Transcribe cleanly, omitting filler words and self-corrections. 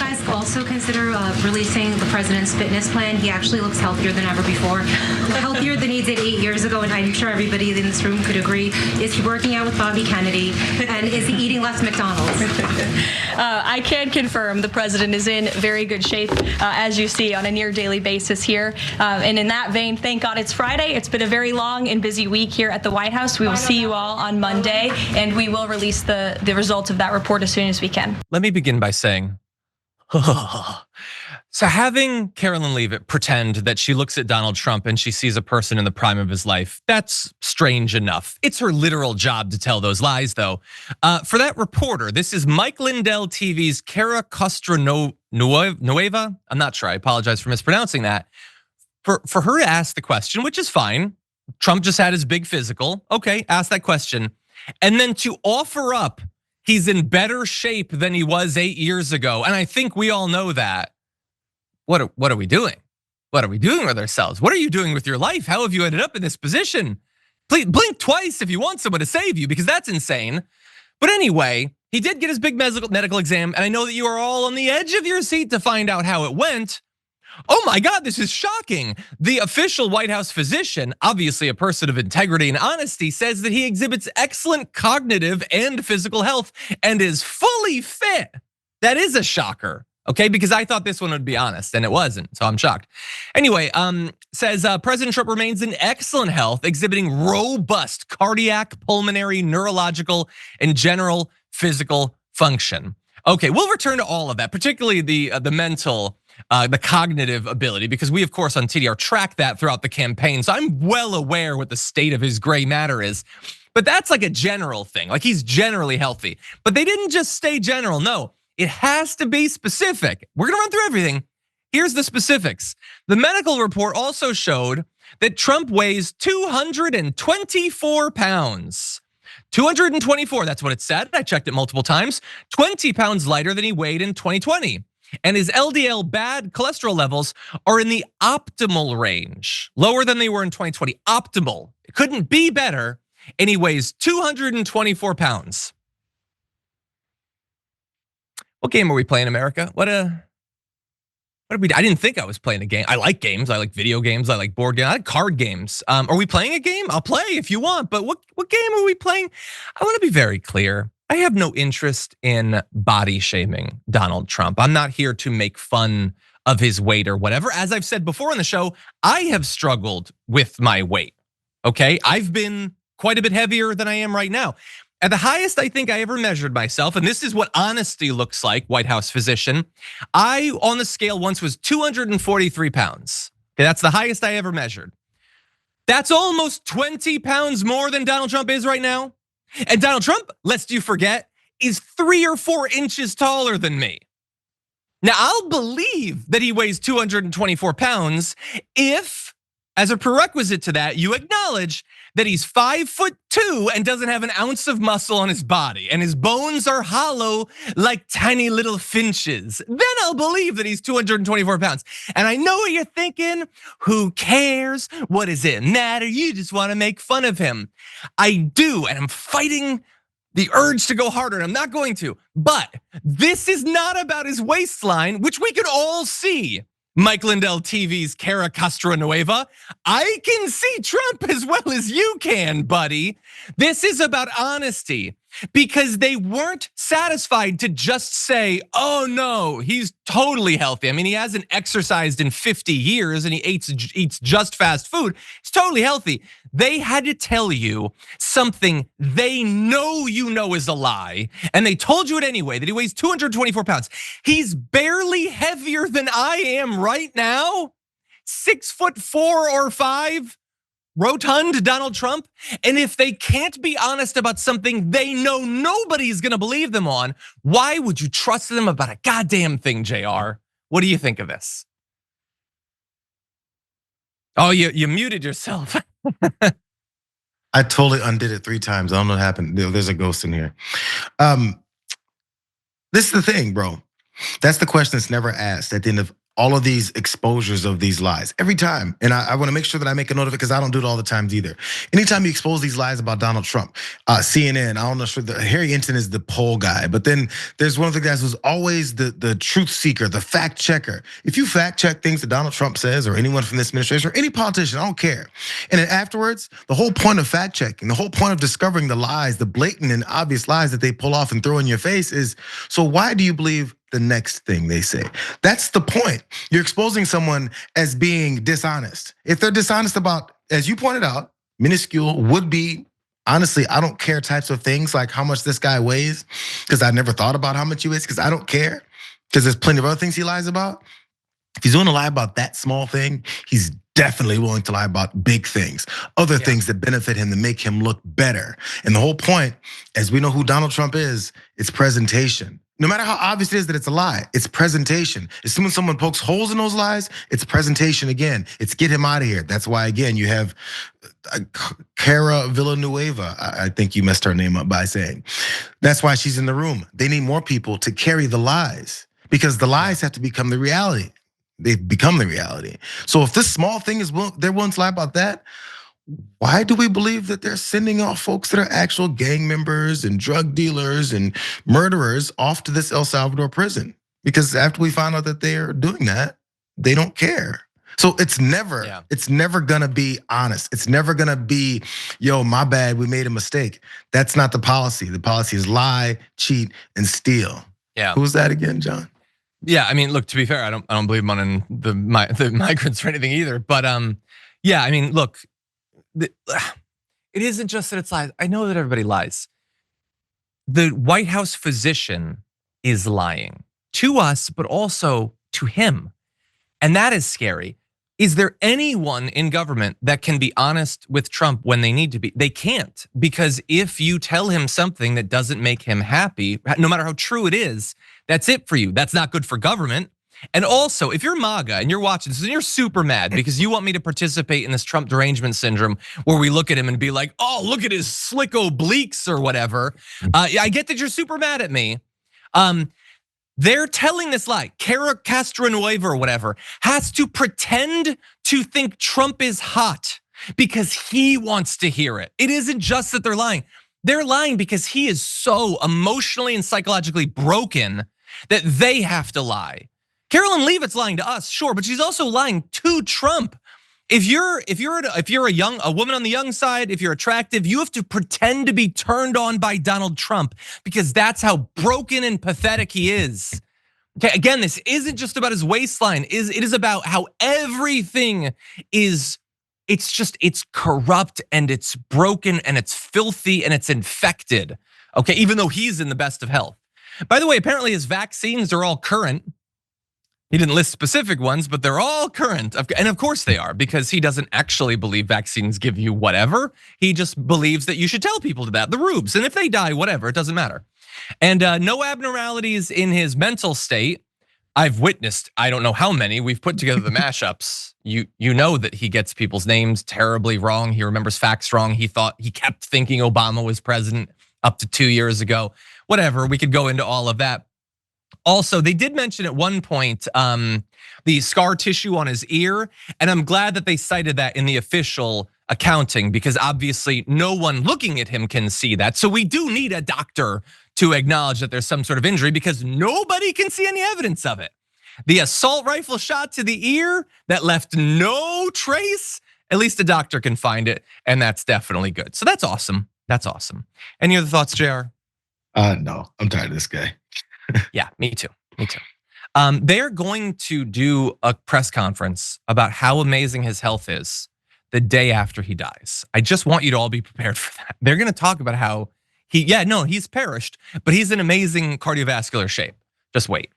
guys also consider releasing the president's fitness plan? He actually looks healthier than ever before, healthier than he did 8 years ago, and I'm sure everybody in this room could agree. Is he working out with Bobby Kennedy, and is he eating less McDonald's? I can confirm the president is in very good shape, as you see, on a near daily basis here. And in that vein, thank God it's Friday. It's been a very long and busy week here at the White House. We will see you all on Monday, and we will release the results of that report as soon as we can. Let me begin by saying, so having Karoline Leavitt pretend that she looks at Donald Trump and she sees a person in the prime of his life, that's strange enough. It's her literal job to tell those lies, though. For that reporter, this is Mike Lindell TV's Kara Nueva. I'm not sure, I apologize for mispronouncing that. For her to ask the question, which is fine. Trump just had his big physical. Okay, ask that question. And then to offer up he's in better shape than he was 8 years ago. And I think we all know that. What are we doing? What are we doing with ourselves? What are you doing with your life? How have you ended up in this position? Please blink twice if you want someone to save you, because that's insane. But anyway, he did get his big medical exam, and I know that you are all on the edge of your seat to find out how it went. Oh my God, this is shocking. The official White House physician, obviously a person of integrity and honesty, says that he exhibits excellent cognitive and physical health and is fully fit. That is a shocker, okay? Because I thought this one would be honest and it wasn't, so I'm shocked. Anyway, says President Trump remains in excellent health, exhibiting robust cardiac, pulmonary, neurological, and general physical function. Okay, we'll return to all of that, particularly the mental, the cognitive ability, because we, of course, on TDR track that throughout the campaign. So I'm well aware what the state of his gray matter is. But that's like a general thing, like he's generally healthy. But they didn't just stay general, no. It has to be specific. We're gonna run through everything. Here's the specifics. The medical report also showed that Trump weighs 224 pounds. 224, that's what it said. I checked it multiple times. 20 pounds lighter than he weighed in 2020. And his LDL bad cholesterol levels are in the optimal range, lower than they were in 2020, optimal. It couldn't be better, and he weighs 224 pounds. What game are we playing, America? What did we do? I didn't think I was playing a game. I like games, I like video games, I like board games, I like card games. Are we playing a game? I'll play if you want, but what game are we playing? I wanna be very clear. I have no interest in body shaming Donald Trump. I'm not here to make fun of his weight or whatever. As I've said before on the show, I have struggled with my weight, okay? I've been quite a bit heavier than I am right now. At the highest I think I ever measured myself, and this is what honesty looks like, White House physician, I, on the scale once, was 243 pounds. Okay, that's the highest I ever measured. That's almost 20 pounds more than Donald Trump is right now. And Donald Trump, lest you forget, is 3 or 4 inches taller than me. Now, I'll believe that he weighs 224 pounds if, as a prerequisite to that, you acknowledge that he's 5'2" and doesn't have an ounce of muscle on his body, and his bones are hollow like tiny little finches. Then I'll believe that he's 224 pounds. And I know what you're thinking, who cares? What does it matter? You just wanna make fun of him. I do, and I'm fighting the urge to go harder, and I'm not going to. But this is not about his waistline, which we could all see. Mike Lindell TV's Kara Nueva. I can see Trump as well as you can, buddy. This is about honesty, because they weren't satisfied to just say, oh no, he's totally healthy. I mean, he hasn't exercised in 50 years and he eats just fast food. He's totally healthy. They had to tell you something they know you know is a lie, and they told you it anyway, that he weighs 224 pounds. He's barely heavier than I am right now. 6'4" or 5". Rotund Donald Trump. And if they can't be honest about something they know nobody's gonna believe them on, why would you trust them about a goddamn thing, JR? What do you think of this? Oh, you muted yourself. I totally undid it 3 times. I don't know what happened. There's a ghost in here. This is the thing, bro. That's the question that's never asked at the end of all of these exposures of these lies every time. And I wanna make sure that I make a note of it because I don't do it all the times either. Anytime you expose these lies about Donald Trump, CNN, I don't know, sure, Harry Enton is the poll guy, but then there's one of the guys who's always the truth seeker, the fact checker. If you fact check things that Donald Trump says or anyone from this administration or any politician, I don't care. And then afterwards, the whole point of fact checking, the whole point of discovering the lies, the blatant and obvious lies that they pull off and throw in your face is, so why do you believe the next thing they say? That's the point. You're exposing someone as being dishonest. If they're dishonest about, as you pointed out, minuscule, would be, honestly, I don't care types of things like how much this guy weighs, because I never thought about how much he weighs, because I don't care, because there's plenty of other things he lies about. If he's willing to lie about that small thing, he's definitely willing to lie about big things, other things that benefit him, to make him look better. And the whole point, as we know who Donald Trump is, it's presentation. No matter how obvious it is that it's a lie, it's presentation. As soon as someone pokes holes in those lies, it's presentation again. It's get him out of here. That's why, again, you have Cara Villanueva, I think you messed her name up by saying. That's why she's in the room. They need more people to carry the lies, because the lies have to become the reality. They've become the reality. So if this small thing is they're willing to lie about that, why do we believe that they're sending off folks that are actual gang members and drug dealers and murderers off to this El Salvador prison? Because after we find out that they're doing that, they don't care. So it's never gonna be honest. It's never gonna be, yo, my bad, we made a mistake. That's not the policy. The policy is lie, cheat, and steal. Yeah. Who's that again, John? Yeah, I mean, look, to be fair, I don't believe on the migrants or anything either. But yeah, I mean, look, it isn't just that it's lies. I know that everybody lies. The White House physician is lying to us, but also to him. And that is scary. Is there anyone in government that can be honest with Trump when they need to be? They can't, because if you tell him something that doesn't make him happy, no matter how true it is, that's it for you. That's not good for government. And also, if you're MAGA and you're watching this and you're super mad because you want me to participate in this Trump derangement syndrome where we look at him and be like, oh, look at his slick obliques or whatever. I get that you're super mad at me. They're telling this lie. Cara Castronueva or whatever has to pretend to think Trump is hot because he wants to hear it. It isn't just that they're lying. They're lying because he is so emotionally and psychologically broken that they have to lie. Karoline Leavitt's lying to us, sure, but she's also lying to Trump. If you're a woman on the young side, if you're attractive, you have to pretend to be turned on by Donald Trump because that's how broken and pathetic he is. Okay, again, this isn't just about his waistline. It is about how everything is. It's corrupt and it's broken and it's filthy and it's infected. Okay, even though he's in the best of health. By the way, apparently his vaccines are all current. He didn't list specific ones, but they're all current. And of course they are, because he doesn't actually believe vaccines give you whatever. He just believes that you should tell people that, the rubes. And if they die, whatever, it doesn't matter. And no abnormalities in his mental state. I've witnessed, I don't know how many, we've put together the mashups. You know that he gets people's names terribly wrong. He remembers facts wrong. He kept thinking Obama was president up to 2 years ago. Whatever, we could go into all of that. Also, they did mention at one point the scar tissue on his ear, and I'm glad that they cited that in the official accounting, because obviously no one looking at him can see that. So we do need a doctor to acknowledge that there's some sort of injury, because nobody can see any evidence of it. The assault rifle shot to the ear that left no trace, at least a doctor can find it, and that's definitely good. So that's awesome. That's awesome. Any other thoughts, JR? No, I'm tired of this guy. Yeah, me too. Me too. They're going to do a press conference about how amazing his health is the day after he dies. I just want you to all be prepared for that. They're going to talk about how he's perished, but he's in amazing cardiovascular shape. Just wait.